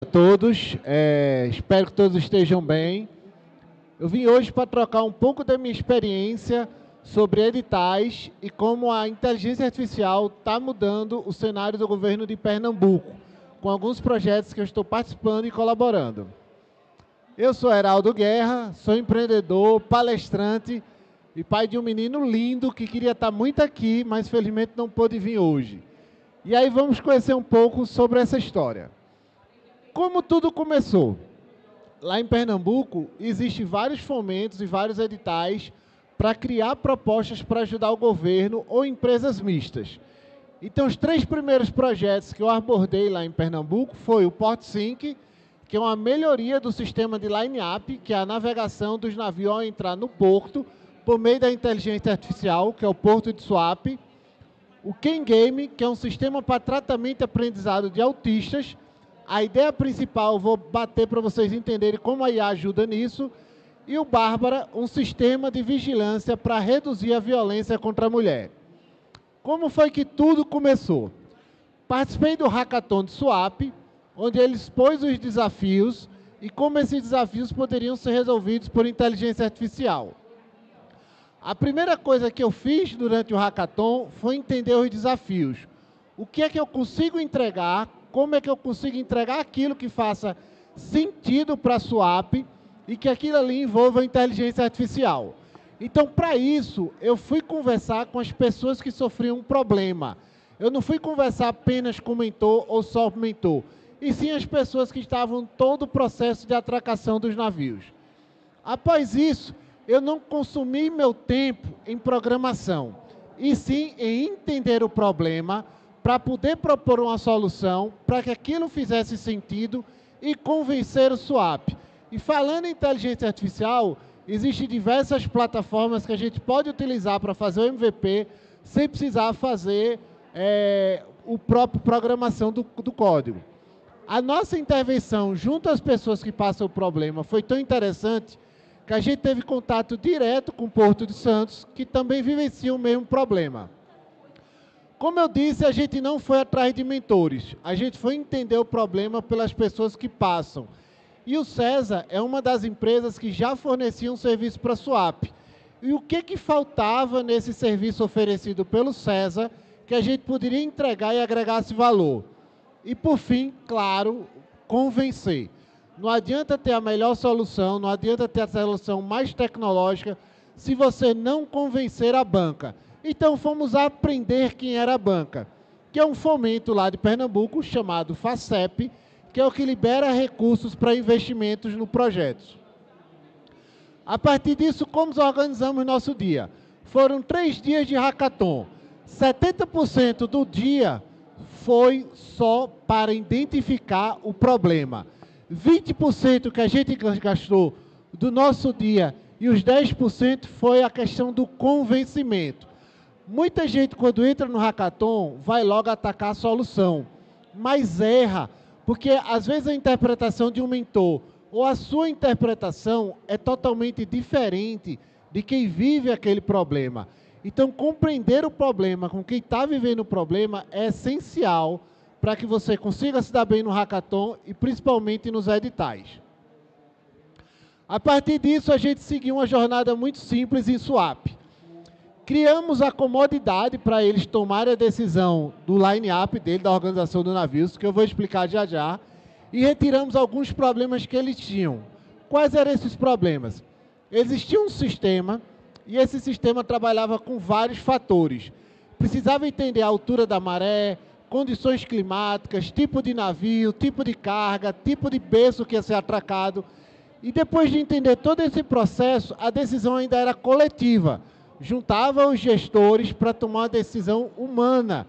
A todos, espero que todos estejam bem. Eu vim hoje para trocar um pouco da minha experiência sobre editais e como a inteligência artificial está mudando o cenário do governo de Pernambuco, com alguns projetos que eu estou participando e colaborando. Eu sou Heraldo Guerra, sou empreendedor, palestrante e pai de um menino lindo que queria estar muito aqui, mas felizmente não pôde vir hoje. E aí vamos conhecer um pouco sobre essa história. Como tudo começou? Lá em Pernambuco, existem vários fomentos e vários editais para criar propostas para ajudar o governo ou empresas mistas. Então, os 3 primeiros projetos que eu abordei lá em Pernambuco foi o PortSync, que é uma melhoria do sistema de line-up, que é a navegação dos navios ao entrar no porto, por meio da inteligência artificial, que é o porto de Swap. O KenGame, que é um sistema para tratamento e aprendizado de autistas. A ideia principal, vou bater para vocês entenderem como a IA ajuda nisso. E o Bárbara, um sistema de vigilância para reduzir a violência contra a mulher. Como foi que tudo começou? Participei do Hackathon de Swap, onde ele expôs os desafios e como esses desafios poderiam ser resolvidos por inteligência artificial. A primeira coisa que eu fiz durante o Hackathon foi entender os desafios. O que é que eu consigo entregar, como é que eu consigo entregar aquilo que faça sentido para a Swap e que aquilo ali envolva a inteligência artificial. Então, para isso, eu fui conversar com as pessoas que sofriam um problema. Eu não fui conversar apenas com o mentor ou só o mentor, e sim as pessoas que estavam em todo o processo de atracação dos navios. Após isso, eu não consumi meu tempo em programação, e sim em entender o problema, para poder propor uma solução, para que aquilo fizesse sentido e convencer o Swap. E falando em inteligência artificial, existem diversas plataformas que a gente pode utilizar para fazer o MVP, sem precisar fazer o próprio programação do código. A nossa intervenção junto às pessoas que passam o problema foi tão interessante que a gente teve contato direto com o Porto de Santos, que também vivencia o mesmo problema. Como eu disse, a gente não foi atrás de mentores, a gente foi entender o problema pelas pessoas que passam. E o César é uma das empresas que já fornecia um serviço para a Swap. E o que faltava nesse serviço oferecido pelo César que a gente poderia entregar e agregar esse valor? E, por fim, claro, convencer. Não adianta ter a melhor solução, não adianta ter a solução mais tecnológica se você não convencer a banca. Então, fomos aprender quem era a banca, que é um fomento lá de Pernambuco chamado FACEP, que é o que libera recursos para investimentos no projeto. A partir disso, como organizamos nosso dia? Foram 3 dias de hackathon. 70% do dia foi só para identificar o problema. 20% que a gente gastou do nosso dia e os 10% foi a questão do convencimento. Muita gente, quando entra no hackathon, vai logo atacar a solução, mas erra, porque às vezes a interpretação de um mentor ou a sua interpretação é totalmente diferente de quem vive aquele problema. Então, compreender o problema com quem está vivendo o problema é essencial para que você consiga se dar bem no hackathon e principalmente nos editais. A partir disso, a gente seguiu uma jornada muito simples em Swap. Criamos a comodidade para eles tomarem a decisão do line-up dele, da organização do navio, que eu vou explicar já já, e retiramos alguns problemas que eles tinham. Quais eram esses problemas? Existia um sistema, e esse sistema trabalhava com vários fatores. Precisava entender a altura da maré, condições climáticas, tipo de navio, tipo de carga, tipo de berço que ia ser atracado. E depois de entender todo esse processo, a decisão ainda era coletiva. Juntava os gestores para tomar uma decisão humana.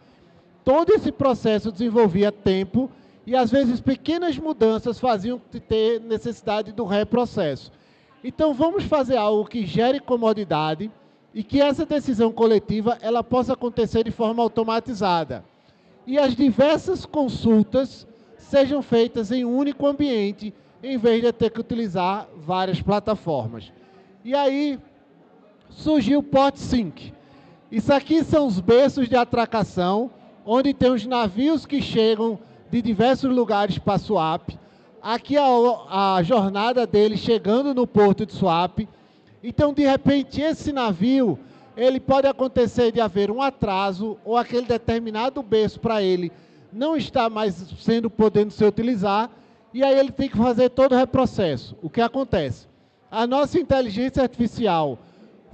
Todo esse processo desenvolvia tempo e, às vezes, pequenas mudanças faziam ter necessidade do reprocesso. Então, vamos fazer algo que gere comodidade e que essa decisão coletiva ela possa acontecer de forma automatizada. E as diversas consultas sejam feitas em um único ambiente, em vez de ter que utilizar várias plataformas. E aí surgiu o PortSync. Isso aqui são os berços de atracação, onde tem os navios que chegam de diversos lugares para Swap. Aqui a jornada dele chegando no porto de Suape. Então, de repente, esse navio, ele pode acontecer de haver um atraso ou aquele determinado berço para ele não está mais podendo ser utilizado, e aí ele tem que fazer todo o reprocesso. O que acontece? A nossa inteligência artificial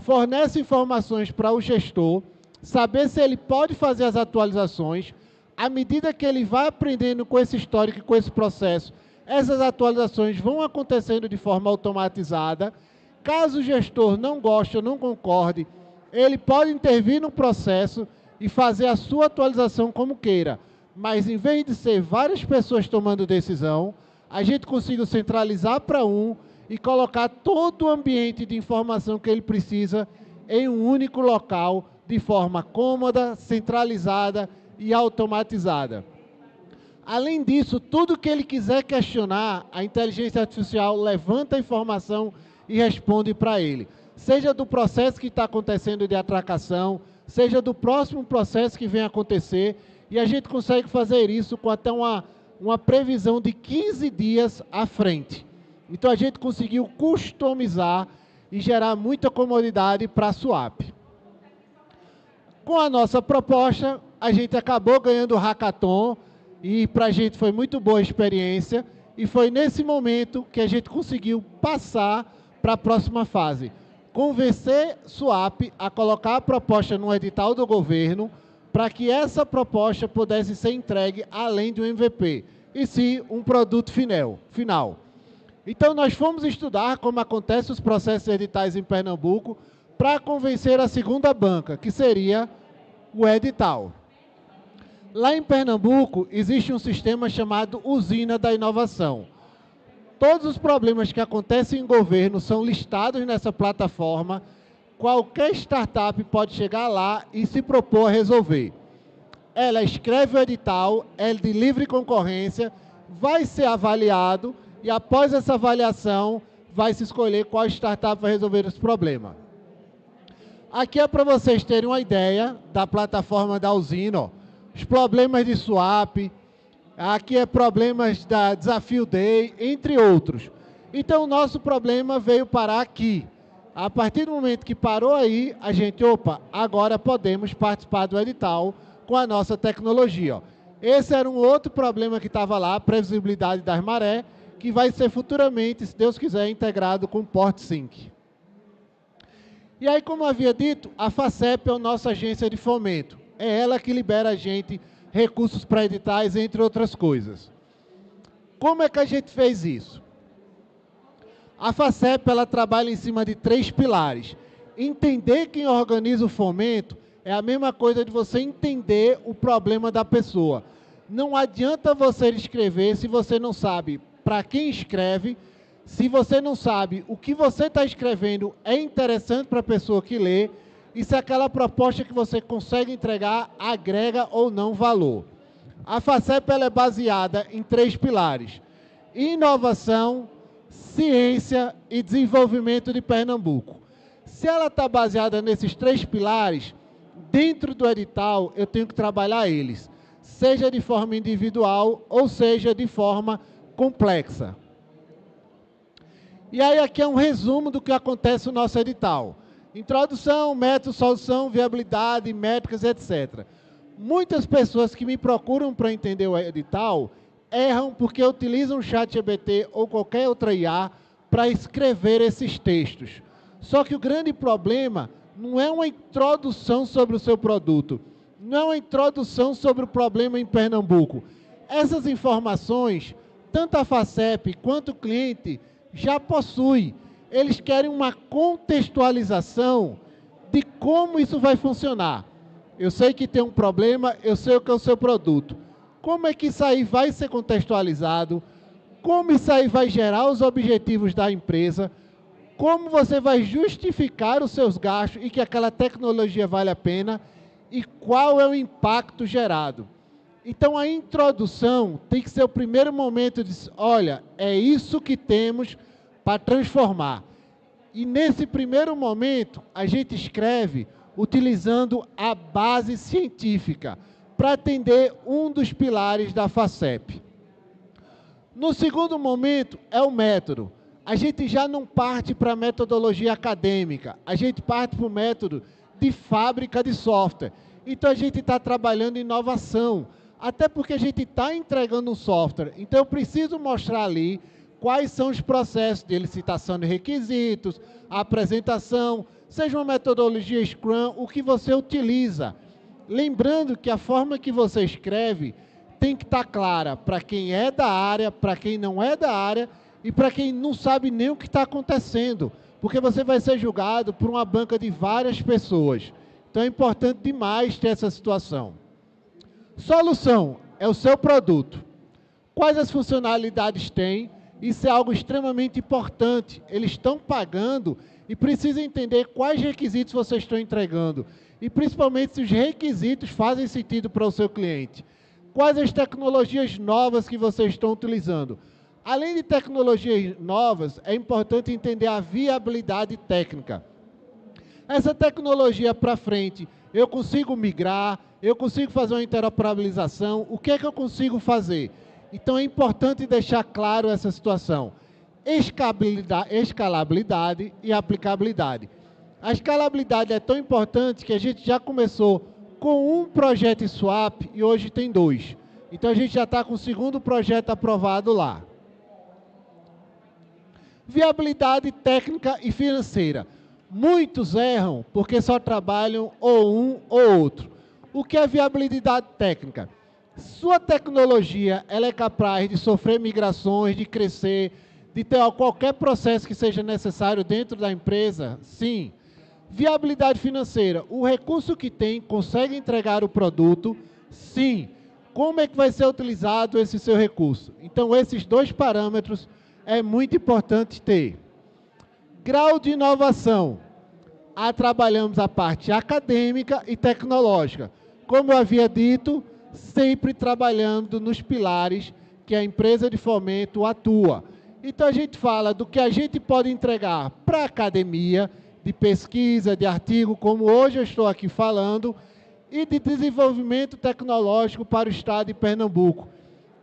fornece informações para o gestor, saber se ele pode fazer as atualizações. À medida que ele vai aprendendo com esse histórico e com esse processo, essas atualizações vão acontecendo de forma automatizada. Caso o gestor não goste ou não concorde, ele pode intervir no processo e fazer a sua atualização como queira. Mas, em vez de ser várias pessoas tomando decisão, a gente consiga centralizar para e colocar todo o ambiente de informação que ele precisa em um único local, de forma cômoda, centralizada e automatizada. Além disso, tudo que ele quiser questionar, a inteligência artificial levanta a informação e responde para ele. Seja do processo que está acontecendo de atracação, seja do próximo processo que vem acontecer, e a gente consegue fazer isso com até uma previsão de 15 dias à frente. Então, a gente conseguiu customizar e gerar muita comodidade para a Suape. Com a nossa proposta, a gente acabou ganhando o Hackathon, e para a gente foi muito boa a experiência, e foi nesse momento que a gente conseguiu passar para a próxima fase. Convencer Suape a colocar a proposta no edital do governo, para que essa proposta pudesse ser entregue além do MVP, e sim um produto final. Então, nós fomos estudar como acontecem os processos editais em Pernambuco para convencer a segunda banca, que seria o edital. Lá em Pernambuco, existe um sistema chamado Usina da Inovação. Todos os problemas que acontecem em governo são listados nessa plataforma. Qualquer startup pode chegar lá e se propor a resolver. Ela escreve o edital, é de livre concorrência, vai ser avaliado, e após essa avaliação, vai se escolher qual startup vai resolver esse problema. Aqui é para vocês terem uma ideia da plataforma da Usina, ó. Os problemas de Suape, aqui é problemas da Desafio Day, entre outros. Então, o nosso problema veio parar aqui. A partir do momento que parou aí, a gente, agora podemos participar do edital com a nossa tecnologia. Ó. Esse era um outro problema que estava lá, previsibilidade das marés, que vai ser futuramente, se Deus quiser, integrado com o PortSync. E aí, como havia dito, a FACEP é a nossa agência de fomento. É ela que libera a gente recursos para editais, entre outras coisas. Como é que a gente fez isso? A FACEP, ela trabalha em cima de 3 pilares. Entender quem organiza o fomento é a mesma coisa de você entender o problema da pessoa. Não adianta você escrever se você não sabe para quem escreve, se você não sabe o que você está escrevendo é interessante para a pessoa que lê, e se aquela proposta que você consegue entregar agrega ou não valor. A FACEP ela é baseada em 3 pilares: inovação, ciência e desenvolvimento de Pernambuco. Se ela está baseada nesses 3 pilares, dentro do edital eu tenho que trabalhar eles, seja de forma individual ou seja de forma complexa. E aí aqui é um resumo do que acontece no nosso edital. Introdução, método, solução, viabilidade, métricas, etc. Muitas pessoas que me procuram para entender o edital erram porque utilizam o ChatGPT ou qualquer outra IA para escrever esses textos. Só que o grande problema não é uma introdução sobre o seu produto, não é uma introdução sobre o problema em Pernambuco. Essas informações, tanto a FACEP quanto o cliente já possui. Eles querem uma contextualização de como isso vai funcionar. Eu sei que tem um problema, eu sei o que é o seu produto. Como é que isso aí vai ser contextualizado? Como isso aí vai gerar os objetivos da empresa? Como você vai justificar os seus gastos e que aquela tecnologia vale a pena? E qual é o impacto gerado? Então, a introdução tem que ser o primeiro momento de, olha, é isso que temos para transformar. E nesse primeiro momento, a gente escreve utilizando a base científica para atender um dos pilares da FACEP. No segundo momento, é o método. A gente já não parte para a metodologia acadêmica, a gente parte para o método de fábrica de software. Então, a gente está trabalhando em inovação, até porque a gente está entregando um software. Então, eu preciso mostrar ali quais são os processos de licitação de requisitos, a apresentação, seja uma metodologia Scrum, o que você utiliza. Lembrando que a forma que você escreve tem que estar clara para quem é da área, para quem não é da área e para quem não sabe nem o que está acontecendo, porque você vai ser julgado por uma banca de várias pessoas. Então é importante demais ter essa situação. Solução é o seu produto. Quais as funcionalidades tem? Isso é algo extremamente importante. Eles estão pagando e precisam entender quais requisitos vocês estão entregando. E principalmente se os requisitos fazem sentido para o seu cliente. Quais as tecnologias novas que vocês estão utilizando? Além de tecnologias novas, é importante entender a viabilidade técnica. Essa tecnologia para frente, eu consigo migrar, eu consigo fazer uma interoperabilização, o que é que eu consigo fazer? Então é importante deixar claro essa situação. Escalabilidade e aplicabilidade. A escalabilidade é tão importante que a gente já começou com um projeto swap e hoje tem 2. Então a gente já está com o segundo projeto aprovado lá. Viabilidade técnica e financeira. Muitos erram porque só trabalham ou um ou outro. O que é viabilidade técnica? Sua tecnologia ela é capaz de sofrer migrações, de crescer, de ter qualquer processo que seja necessário dentro da empresa? Sim. Viabilidade financeira. O recurso que tem consegue entregar o produto? Sim. Como é que vai ser utilizado esse seu recurso? Então, esses 2 parâmetros é muito importante ter. Grau de inovação. Trabalhamos a parte acadêmica e tecnológica. Como eu havia dito, sempre trabalhando nos pilares que a empresa de fomento atua. Então, a gente fala do que a gente pode entregar para a academia, de pesquisa, de artigo, como hoje eu estou aqui falando, e de desenvolvimento tecnológico para o estado de Pernambuco.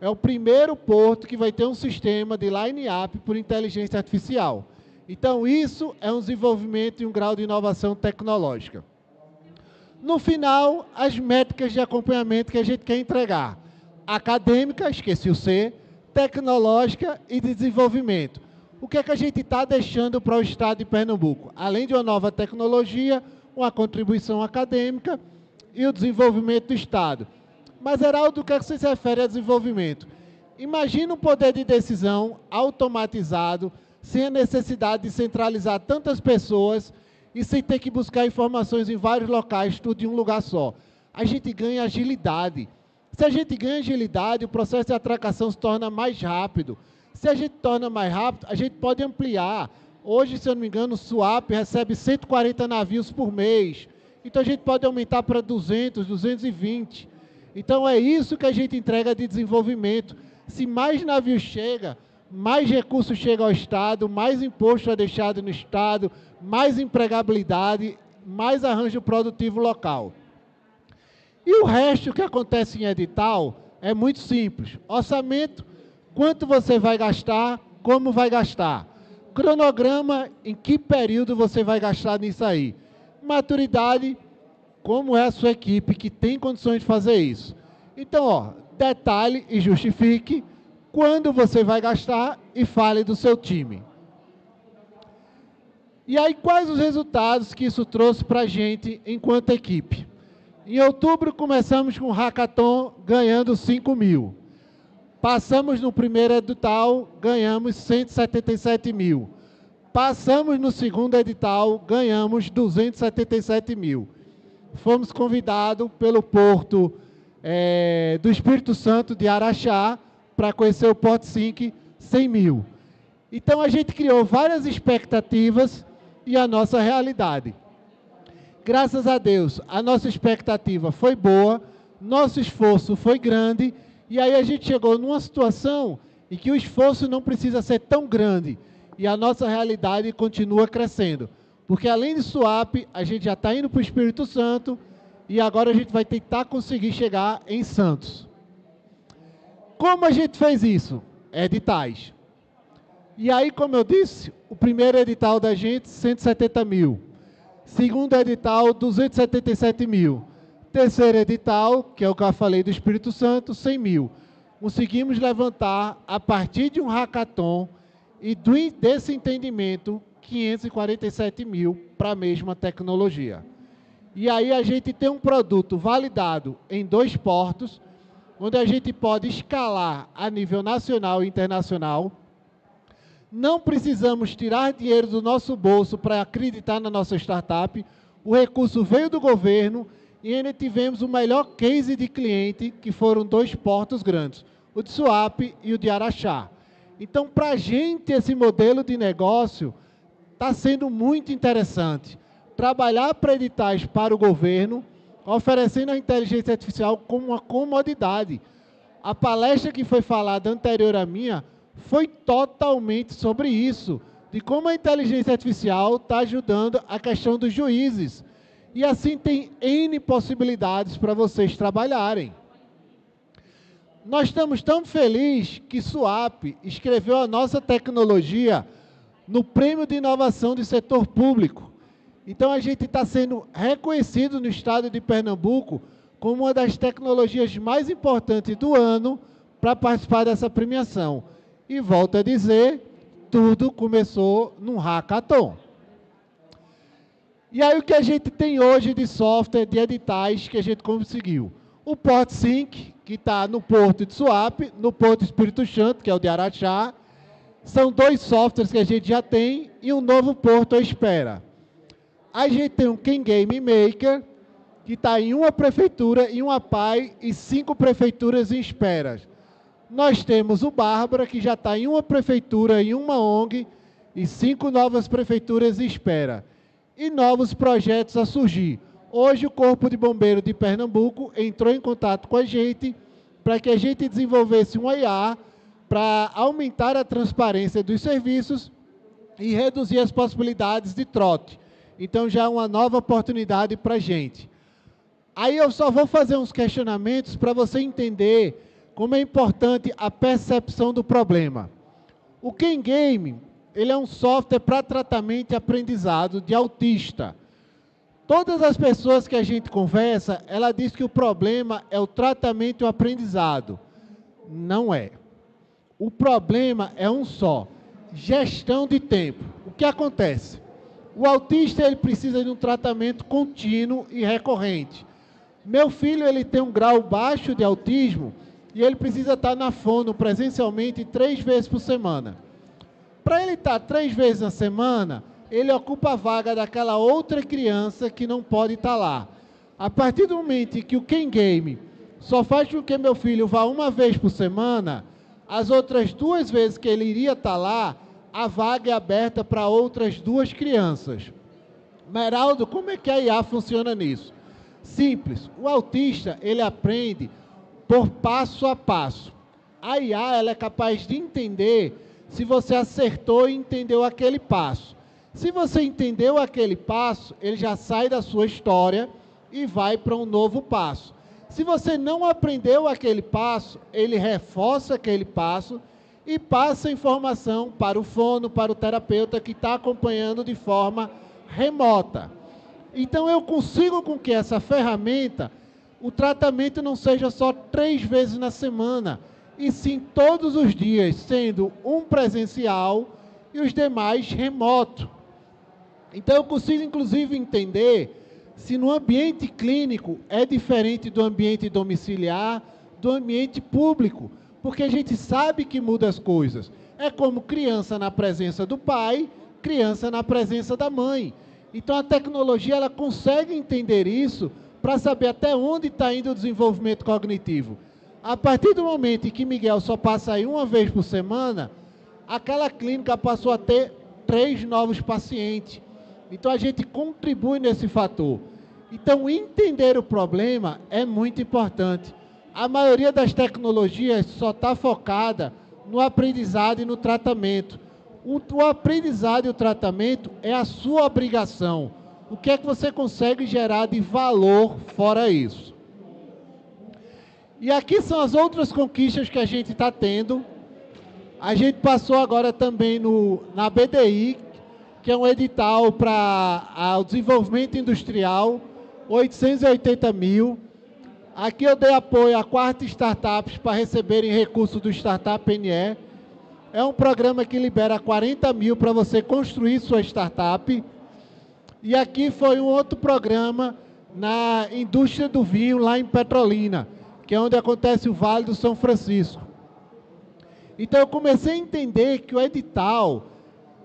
É o primeiro porto que vai ter um sistema de line-up por inteligência artificial. Então, isso é um desenvolvimento e um grau de inovação tecnológica. No final, as métricas de acompanhamento que a gente quer entregar. Acadêmica, esqueci o C, tecnológica e de desenvolvimento. O que é que a gente está deixando para o estado de Pernambuco? Além de uma nova tecnologia, uma contribuição acadêmica e o desenvolvimento do estado. Mas, Heraldo, o que é que você se refere a desenvolvimento? Imagina um poder de decisão automatizado, sem a necessidade de centralizar tantas pessoas e sem ter que buscar informações em vários locais, tudo em um lugar só. A gente ganha agilidade. Se a gente ganha agilidade, o processo de atracação se torna mais rápido. Se a gente torna mais rápido, a gente pode ampliar. Hoje, se eu não me engano, o SWAP recebe 140 navios por mês. Então, a gente pode aumentar para 200, 220. Então, é isso que a gente entrega de desenvolvimento. Se mais navios chega, mais recursos chegam ao Estado, mais imposto é deixado no Estado, mais empregabilidade, mais arranjo produtivo local. E o resto que acontece em edital é muito simples. Orçamento, quanto você vai gastar, como vai gastar. Cronograma, em que período você vai gastar nisso aí. Maturidade, como é a sua equipe que tem condições de fazer isso. Então, detalhe e justifique quando você vai gastar e fale do seu time. E aí, quais os resultados que isso trouxe para a gente enquanto equipe? Em outubro, começamos com o Hackathon ganhando 5 mil. Passamos no primeiro edital, ganhamos 177 mil. Passamos no segundo edital, ganhamos 277 mil. Fomos convidados pelo Porto do Espírito Santo de Araxá para conhecer o Port Sync 100 mil. Então, a gente criou várias expectativas e a nossa realidade. Graças a Deus, a nossa expectativa foi boa, nosso esforço foi grande, e aí a gente chegou numa situação em que o esforço não precisa ser tão grande, e a nossa realidade continua crescendo. Porque além de swap, a gente já está indo para o Espírito Santo, e agora a gente vai tentar conseguir chegar em Santos. Como a gente fez isso? editais. E aí, como eu disse, o primeiro edital da gente, 170 mil. Segundo edital, 277 mil. Terceiro edital, que é o que eu falei do Espírito Santo, 100 mil. Conseguimos levantar, a partir de um hackathon e desse entendimento, 547 mil para a mesma tecnologia. E aí a gente tem um produto validado em 2 portos, onde a gente pode escalar a nível nacional e internacional. Não precisamos tirar dinheiro do nosso bolso para acreditar na nossa startup. O recurso veio do governo e ainda tivemos o melhor case de cliente, que foram 2 portos grandes, o de Suape e o de Araxá. Então, para a gente, esse modelo de negócio está sendo muito interessante. Trabalhar para editais para o governo, oferecendo a inteligência artificial como uma comodidade. A palestra que foi falada anterior à minha foi totalmente sobre isso, de como a inteligência artificial está ajudando a questão dos juízes. E assim tem N possibilidades para vocês trabalharem. Nós estamos tão felizes que Suape escreveu a nossa tecnologia no Prêmio de Inovação do Setor Público. Então a gente está sendo reconhecido no estado de Pernambuco como uma das tecnologias mais importantes do ano para participar dessa premiação. E volto a dizer, tudo começou num hackathon. E aí o que a gente tem hoje de software, de editais que a gente conseguiu? O PortSync, que está no Porto de Suape, no Porto Espírito Santo, que é o de Araxá. São 2 softwares que a gente já tem e um novo porto à espera. A gente tem um KenGame Maker, que está em uma prefeitura, em uma PAI e 5 prefeituras em espera. Nós temos o Bárbara, que já está em uma prefeitura, em uma ONG, e 5 novas prefeituras em espera. E novos projetos a surgir. Hoje o Corpo de Bombeiro de Pernambuco entrou em contato com a gente para que a gente desenvolvesse um IA para aumentar a transparência dos serviços e reduzir as possibilidades de trote. Então já é uma nova oportunidade para a gente. Aí eu só vou fazer uns questionamentos para você entender como é importante a percepção do problema. O KenGame, ele é um software para tratamento e aprendizado de autista. Todas as pessoas que a gente conversa, ela diz que o problema é o tratamento e o aprendizado. Não é. O problema é um só, gestão de tempo. O que acontece? O autista ele precisa de um tratamento contínuo e recorrente. Meu filho ele tem um grau baixo de autismo e ele precisa estar na fono presencialmente 3 vezes por semana. Para ele estar 3 vezes na semana, ele ocupa a vaga daquela outra criança que não pode estar lá. A partir do momento em que o KenGame só faz com que meu filho vá 1 vez por semana, as outras 2 vezes que ele iria estar lá, a vaga é aberta para outras 2 crianças. Meraldo, como é que a IA funciona nisso? Simples. O autista, ele aprende por passo a passo. A IA, ela é capaz de entender se você acertou e entendeu aquele passo. Se você entendeu aquele passo, ele já sai da sua história e vai para um novo passo. Se você não aprendeu aquele passo, ele reforça aquele passo e passa a informação para o fono, para o terapeuta que está acompanhando de forma remota. Então eu consigo com que essa ferramenta, o tratamento não seja só 3 vezes na semana, e sim todos os dias, sendo um presencial e os demais remoto. Então eu consigo inclusive entender se no ambiente clínico é diferente do ambiente domiciliar, do ambiente público, porque a gente sabe que muda as coisas. É como criança na presença do pai, criança na presença da mãe. Então a tecnologia ela consegue entender isso para saber até onde está indo o desenvolvimento cognitivo. A partir do momento em que Miguel só passa aí 1 vez por semana, aquela clínica passou a ter 3 novos pacientes. Então a gente contribui nesse fator. Então entender o problema é muito importante. A maioria das tecnologias só está focada no aprendizado e no tratamento. O aprendizado e o tratamento é a sua obrigação. O que é que você consegue gerar de valor fora isso? E aqui são as outras conquistas que a gente está tendo. A gente passou agora também na BDI, que é um edital para o desenvolvimento industrial, 880 mil. Aqui eu dei apoio a 4 startups para receberem recursos do Startup NE. É um programa que libera 40 mil para você construir sua startup. E aqui foi um outro programa na indústria do vinho, lá em Petrolina, que é onde acontece o Vale do São Francisco. Então eu comecei a entender que o edital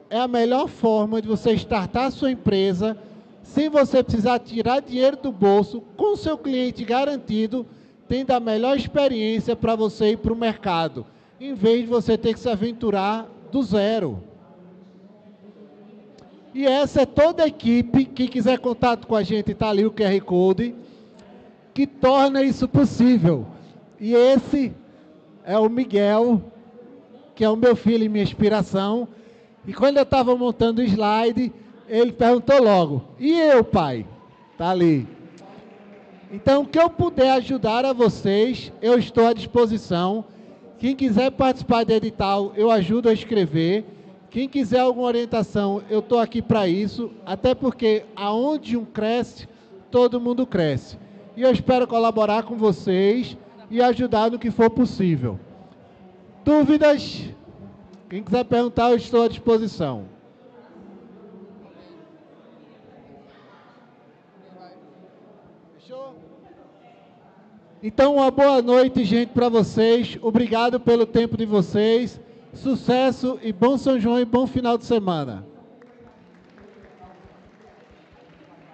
é a melhor forma de você startar a sua empresa, sem você precisar tirar dinheiro do bolso, com o seu cliente garantido, tendo a melhor experiência para você ir para o mercado, em vez de você ter que se aventurar do zero. E essa é toda a equipe, quem quiser contato com a gente, está ali o QR Code, que torna isso possível. E esse é o Miguel, que é o meu filho e minha inspiração. E quando eu estava montando o slide, ele perguntou logo, e eu, pai? Está ali. Então, o que eu puder ajudar a vocês, eu estou à disposição. Quem quiser participar do edital, eu ajudo a escrever. Quem quiser alguma orientação, eu estou aqui para isso, até porque aonde um cresce, todo mundo cresce. E eu espero colaborar com vocês e ajudar no que for possível. Dúvidas? Quem quiser perguntar, eu estou à disposição. Fechou? Então, uma boa noite, gente, para vocês. Obrigado pelo tempo de vocês. Sucesso e bom São João e bom final de semana.